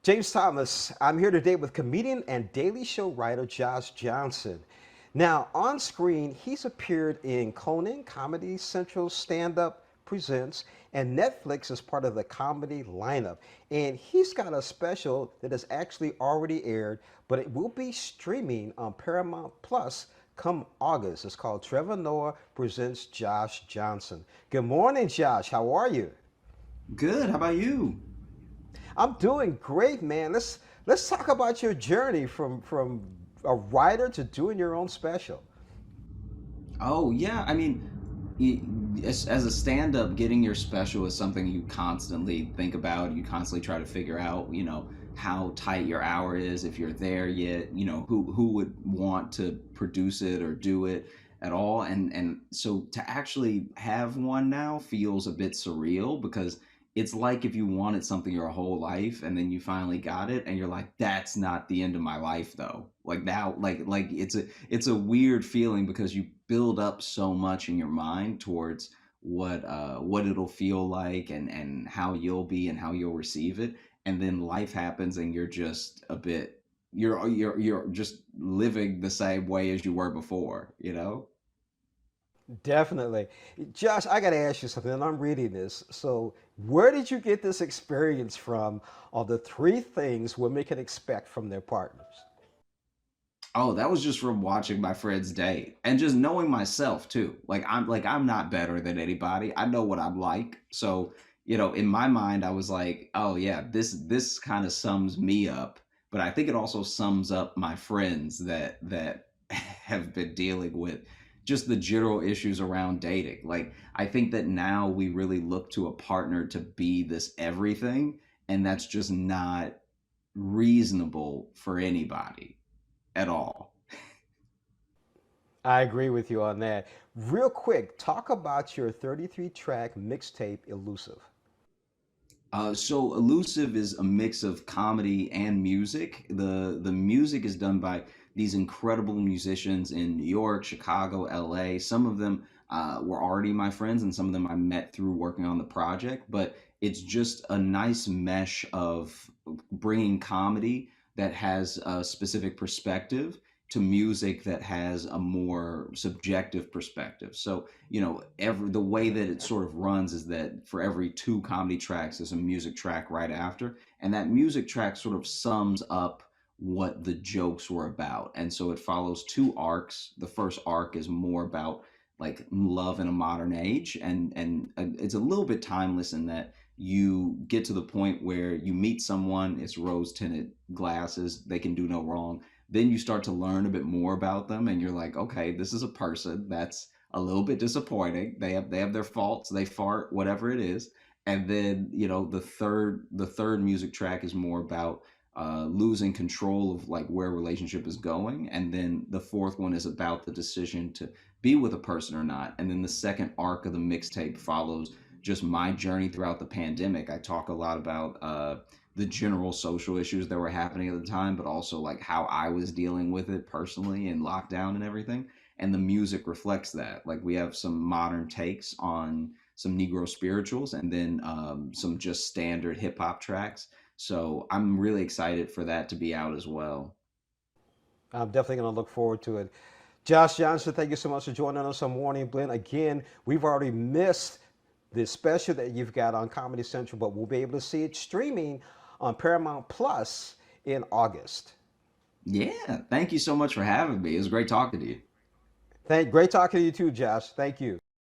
James Thomas, I'm here today with comedian and Daily Show writer Josh Johnson. Now, on screen, he's appeared in Conan, Comedy Central Stand Up Presents, and Netflix as part of the comedy lineup. And he's got a special that has actually already aired, but it will be streaming on Paramount Plus come August. It's called Trevor Noah Presents Josh Johnson. Good morning, Josh. How are you? Good. How about you? I'm doing great, man. Let's talk about your journey from a writer to doing your own special. Oh, yeah. I mean, as a stand-up, getting your special is something you constantly think about. You constantly try to figure out, how tight your hour is, if you're there yet, who would want to produce it or do it at all. And so to actually have one now feels a bit surreal because it's like if you wanted something your whole life and then you finally got it and you're like, that's not the end of my life though. Like now, like it's a weird feeling because you build up so much in your mind towards what it'll feel like and how you'll be and how you'll receive it, and then life happens and you're just a bit you're just living the same way as you were before. Definitely. Josh, I got to ask you something, and I'm reading this. So, where did you get this experience from on the three things women can expect from their partners? Oh, that was just from watching my friends date and just knowing myself too. Like I'm not better than anybody. I know what I'm like. So, in my mind I was like, "Oh yeah, this kind of sums me up." But I think it also sums up my friends that have been dealing with just the general issues around dating. Like I think that now we really look to a partner to be this everything, and that's just not reasonable for anybody at all. I agree with you on that. Real quick, talk about your 33 track mixtape, Elusive. So Elusive is a mix of comedy and music. The music is done by these incredible musicians in New York, Chicago, LA. Some of them were already my friends, and some of them I met through working on the project. But it's just a nice mesh of bringing comedy that has a specific perspective to music that has a more subjective perspective. So every the way that it sort of runs is that for every two comedy tracks there's a music track right after, and that music track sort of sums up what the jokes were about. And so it follows two arcs. The first arc is more about like love in a modern age, and it's a little bit timeless in that you get to the point where you meet someone, it's rose tinted glasses, they can do no wrong. Then you start to learn a bit more about them and you're like, okay, this is a person that's a little bit disappointing. They have their faults, they fart, whatever it is. And then, the third music track is more about losing control of like where a relationship is going. And then the fourth one is about the decision to be with a person or not. And then the second arc of the mixtape follows just my journey throughout the pandemic. I talk a lot about the general social issues that were happening at the time, but also like how I was dealing with it personally in lockdown and everything. And the music reflects that. Like we have some modern takes on some Negro spirituals, and then some just standard hip hop tracks. So I'm really excited for that to be out as well. I'm definitely going to look forward to it. Josh Johnson, thank you so much for joining us on Morning Blend. Again, we've already missed the special that you've got on Comedy Central, but we'll be able to see it streaming on Paramount Plus in August. Yeah, thank you so much for having me. It was great talking to you. Great talking to you too, Josh. Thank you.